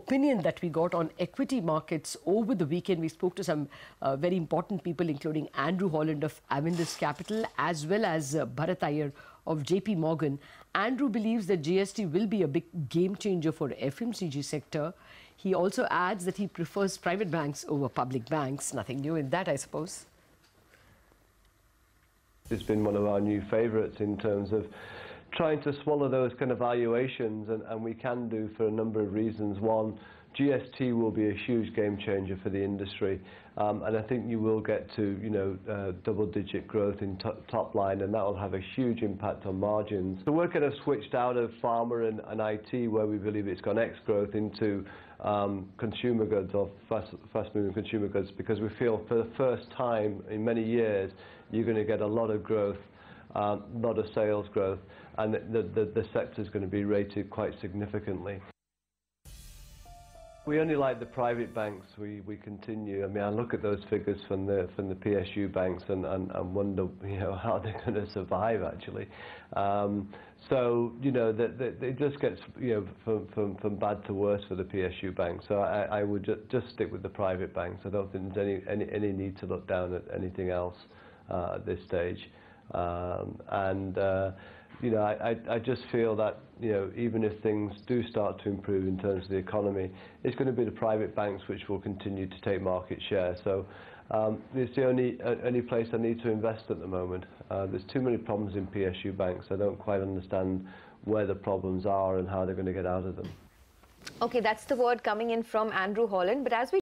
opinion that we got on equity markets over the weekend. We spoke to some very important people, including Andrew Holland of Avendus Capital, as well as Bharat Iyer of JP Morgan. Andrew believes that GST will be a big game changer for the FMCG sector. He also adds that he prefers private banks over public banks. Nothing new in that, I suppose. It's been one of our new favourites in terms of trying to swallow those kind of valuations, and we can do for a number of reasons. One, GST will be a huge game changer for the industry, and I think you will get to double-digit growth in top line, and that will have a huge impact on margins. So we're kind of switched out of pharma and IT, where we believe it's gone X growth, into consumer goods or fast-moving consumer goods, because we feel for the first time in many years you're going to get a lot of growth, a lot of sales growth, and the sector is going to be rated quite significantly. We only like the private banks. We continue. I mean, I look at those figures from the PSU banks and wonder, how they're going to survive actually. So it just gets from bad to worse for the PSU banks. So I would just stick with the private banks. I don't think there's any need to look down at anything else at this stage. I just feel that even if things do start to improve in terms of the economy, it's going to be the private banks which will continue to take market share. So it's the only place I need to invest at the moment. There's too many problems in PSU banks. I don't quite understand where the problems are and how they're going to get out of them. Okay, that's the word coming in from Andrew Holland. But as we